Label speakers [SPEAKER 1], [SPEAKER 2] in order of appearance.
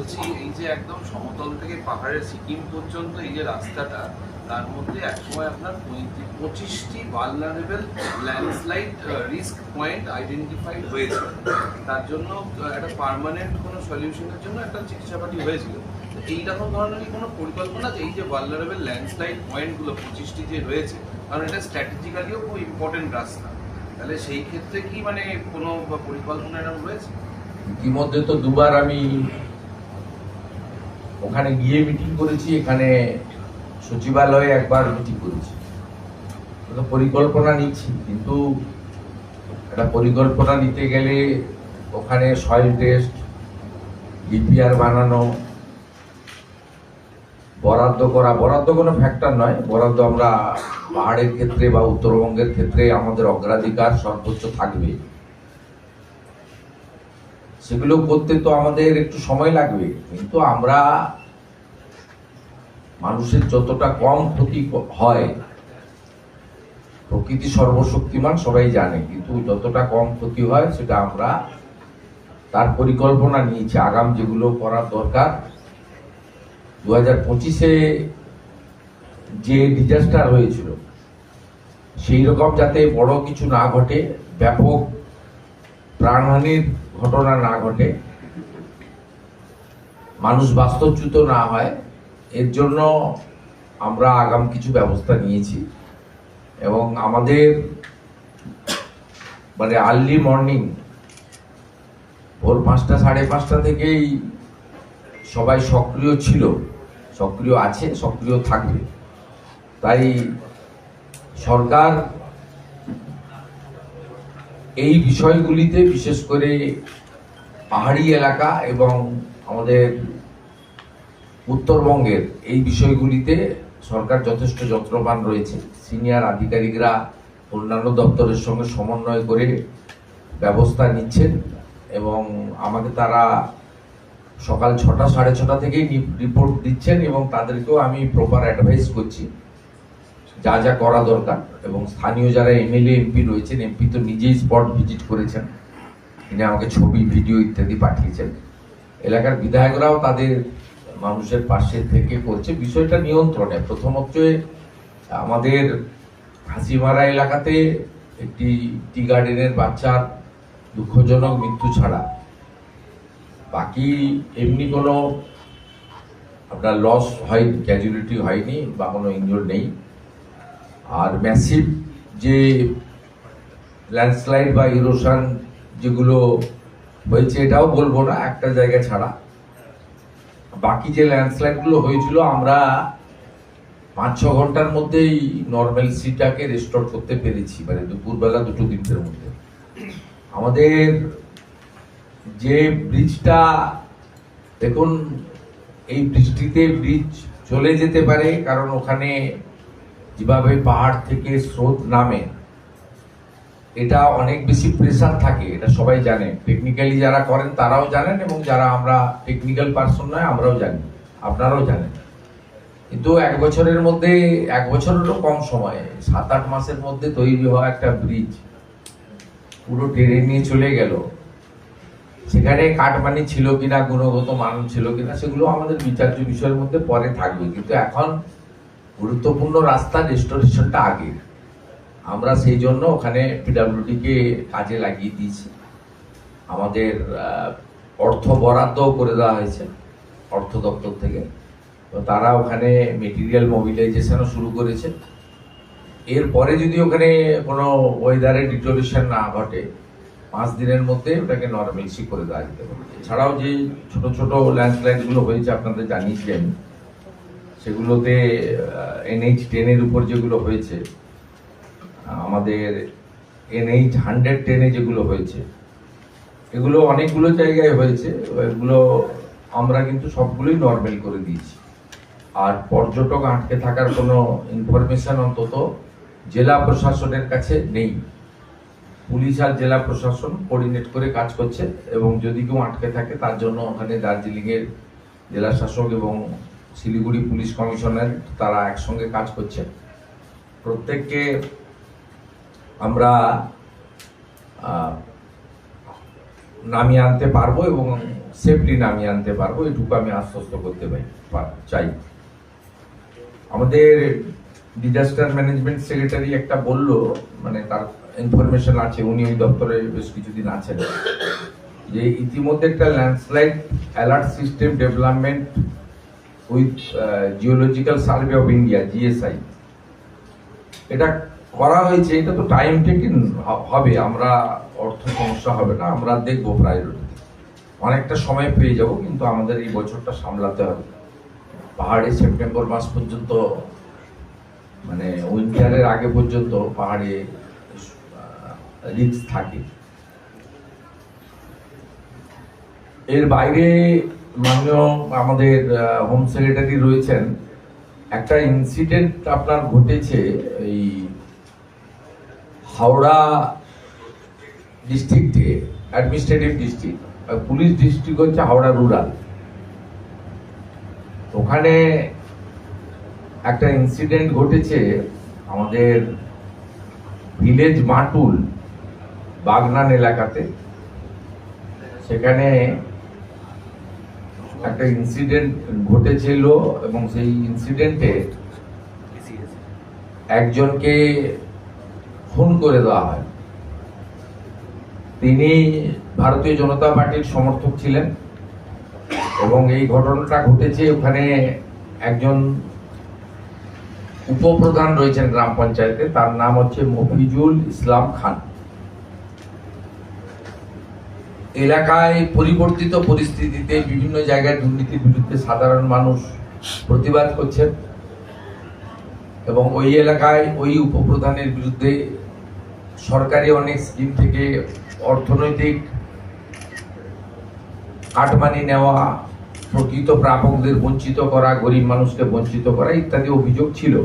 [SPEAKER 1] বলছি এই যে একদম সমতল থেকে পাহাড়ের সিকিম পর্যন্ত এই যে রাস্তাটা, তার মধ্যে একসময় আপনার 25টি vulnerable landslide risk point identified হয়েছে। তার জন্য একটা পার্মানেন্ট কোনো সলিউশনের জন্য একটা চিকিৎসাপাতি হয়েছিল। এইরকম ধরনের কোনো পরিকল্পনা যে এই যে ভালনারেবল ল্যান্ডস্লাইড পয়েন্টগুলো 25টি যে রয়েছে, কারণ এটা স্ট্র্যাটেজিক্যালিও খুব ইম্পর্টেন্ট রাস্তা, তাহলে সেই ক্ষেত্রে কি মানে কোনো পরিকল্পনা এরকম রয়েছে?
[SPEAKER 2] ইতিমধ্যে তো দুবার আমি ওখানে গিয়ে মিটিং করেছি, এখানে সচিবালয়ে একবার মিটিং করেছি। পরিকল্পনা নিচ্ছি, কিন্তু একটা পরিকল্পনা নিতে গেলে ওখানে সয়েল টেস্ট, ডিপিআর বানানো, বরাদ্দ কোনো ফ্যাক্টর নয়। বরাদ্দ আমরা পাহাড়ের ক্ষেত্রে বা উত্তরবঙ্গের ক্ষেত্রে আমাদের অগ্রাধিকার সর্বোচ্চ থাকবে। সেগুলো করতে তো আমাদের একটু সময় লাগবে, কিন্তু আমরা মানুষের যতটা কম ক্ষতি হয়, প্রকৃতি সর্বশক্তিমান সবাই জানে, কিন্তু যতটা কম ক্ষতি হয় সেটা আমরা তার পরিকল্পনা নিয়েছি। আগাম যেগুলো করার দরকার, 2025-এ যে ডিজাস্টার হয়েছিল সেই রকম যাতে বড় কিছু না ঘটে, ব্যাপক প্রাণহানির ঘটনা না ঘটে, মানুষ বাস্তুচ্যুত না হয়, এর জন্য আমরা আগাম কিছু ব্যবস্থা নিয়েছি। এবং আমাদের মানে আর্লি মর্নিং ভোর 5টা 5:30 থেকেই সবাই সক্রিয় ছিল, সক্রিয় আছে, সক্রিয় থাকবে। তাই সরকার এই বিষয়গুলিতে, বিশেষ করে পাহাড়ি এলাকা এবং আমাদের উত্তরবঙ্গের এই বিষয়গুলিতে সরকার যথেষ্ট যত্নবান রয়েছে। সিনিয়র আধিকারিকরা অন্যান্য দপ্তরের সঙ্গে সমন্বয় করে ব্যবস্থা নিচ্ছেন এবং আমাকে তারা সকাল 6টা 6:30 থেকেই রিপোর্ট দিচ্ছেন এবং তাদেরকেও আমি প্রপার অ্যাডভাইস করছি যা যা করা দরকার। এবং স্থানীয় যারা এমএলএ এমপি রয়েছেন, এমপি তো নিজেই স্পট ভিজিট করেছেন, তিনি আমাকে ছবি ভিডিও ইত্যাদি পাঠিয়েছেন। এলাকার বিধায়করাও তাদের মানুষের পাশে থেকে করছে বিষয়টা নিয়ন্ত্রণে। প্রথমত আমাদের হাসিমারা এলাকাতে একটি টি গার্ডেনের বাচ্চার দুঃখজনক মৃত্যু ছাড়া বাকি এমনি কোনো আপনার লস হয়নি, ক্যাজুয়ালিটি হয়নি বা কোনো ইনজুর নেই। আর ম্যাসিভ যে ল্যান্ডস্লাইড বা ইরোশন যেগুলো হয়েছে, এটাও বলবো না একটা জায়গা ছাড়া, বাকি যে ল্যান্ডস্লাইডগুলো হয়েছিল আমরা 5-6 ঘন্টার মধ্যেই নর্মালসিটাকে রেস্টোর করতে পেরেছি, মানে দুপুরবেলা 2-3টের মধ্যে। আমাদের যে ব্রিজটা, দেখুন এই বৃষ্টিতে ব্রিজ চলে যেতে পারে, কারণ ওখানে যেভাবে পাহাড় থেকে স্রোত নামে, এটা অনেক বেশি প্রেসার থাকে, এটা সবাই জানে। টেকনিক্যালি যারা করেন তারাও জানেন এবং যারা আমরা টেকনিক্যাল পার্সন নয় আমরাও জানি, আপনারাও জানেন। কিন্তু 1 বছরের মধ্যে, 1 বছরেরও কম সময়ে, 7-8 মাসের মধ্যে তৈরি হওয়া একটা ব্রিজ পুরো টেনে নিয়ে চলে গেল। সেখানে কাটমানি ছিল কিনা, গুণগত মান ছিল কিনা, সেগুলো আমাদের বিচার্য বিষয়ের মধ্যে পরে থাকবে, কিন্তু এখন গুরুত্বপূর্ণ রাস্তা রেস্টোরেশনটা আগে। আমরা সেই জন্য ওখানে পিডব্লিউডিকে কাজে লাগিয়ে দিয়েছি। আমাদের অর্থ বরাদ্দ করে দেওয়া হয়েছে অর্থ দপ্তর থেকে, তো তারা ওখানে মেটেরিয়াল মোবিলাইজেশনও শুরু করেছে। এরপরে যদি ওখানে কোনো ওয়েদারে ডিটোরেশন না ঘটে, 5 দিনের মধ্যে ওটাকে নর্মালসি করে দেওয়া যেতে পারে। এছাড়াও যে ছোট ছোট ল্যান্ডস্লাইডগুলো হয়েছে আপনাদের জানিয়েছি আমি, সেগুলোতে NH-10-এর উপর যেগুলো হয়েছে, আমাদের NH-110-এ যেগুলো হয়েছে, এগুলো অনেকগুলো জায়গায় হয়েছে, এগুলো আমরা কিন্তু সবগুলোই নর্মাল করে দিয়েছি। আর পর্যটক আটকে থাকার কোনো ইনফরমেশন অন্তত জেলা প্রশাসনের কাছে নেই। পুলিশ আর জেলা প্রশাসন কোঅর্ডিনেট করে কাজ করছে এবং যদি কেউ আটকে থাকে তার জন্য ওখানে দার্জিলিংয়ের জেলা শাসক এবং শিলিগুড়ি পুলিশ কমিশনার তারা একসঙ্গে কাজ করছে। প্রত্যেককে আমরা নামিয়ে আনতে পারবো এবং সেফলি নামিয়ে আনতে পারবো, এটুকু আমি আশ্বস্ত করতে চাই। আমাদের ডিজাস্টার ম্যানেজমেন্ট সেক্রেটারি একটা বললো, মানে তার ইনফরমেশন আছে, উনি ওই দপ্তরে বেশ কিছুদিন আছেন, যে ইতিমধ্যে একটা landslide alert system development with geological survey of India, GSI, এটা করা হয়েছে। এটা তো টাইম টেকিং হবে, আমরা অর্থ সমস্যা হবে না, আমরা দেখবো প্রায়োরিটি, অনেকটা সময় পেয়ে যাব, কিন্তু আমাদের এই বছরটা সামলাতে হবে। পাহাড়ে সেপ্টেম্বর মাস পর্যন্ত, মানে উইন্টারের আগে পর্যন্ত পাহাড়ে রিস্ক থাকে। এর বাইরে মাননীয় আমাদের হোম সেক্রেটারি রয়েছেন, একটা ইনসিডেন্ট আপনার ঘটেছে এই হাওড়া ডিস্ট্রিক্টে, অ্যাডমিনিস্ট্রেটিভ ডিস্ট্রিক্ট, পুলিশ ডিস্ট্রিক্ট হচ্ছে হাওড়া রুরাল। ওখানে একটা ইনসিডেন্ট ঘটেছে আমাদের ভিলেজ মাটুল বাগনান এলাকাতে। সেখানে একটা ইনসিডেন্ট ঘটেছিল এবং সেই ইনসিডেন্টে একজনকে খুন করে দেওয়া হয়। তিনি ভারতীয় জনতা পার্টির সমর্থক ছিলেন এবং এই ঘটনাটা ঘটেছে ওখানে একজন উপপ্রধান রয়েছেন গ্রাম পঞ্চায়েতে, তার নাম হচ্ছে মফিজুল ইসলাম খান। এলাকায় পরিবর্তিত পরিস্থিতিতে বিভিন্ন জায়গায় দুর্নীতির বিরুদ্ধে সাধারণ মানুষ প্রতিবাদ করছেন এবং ওই এলাকায় ওই উপপ্রধানের বিরুদ্ধে সরকারি অনেক স্কিম থেকে অর্থনৈতিক কাটমানি নেওয়া, প্রকৃত প্রাপকদের বঞ্চিত করা, গরিব মানুষকে বঞ্চিত করা ইত্যাদি অভিযোগ ছিল।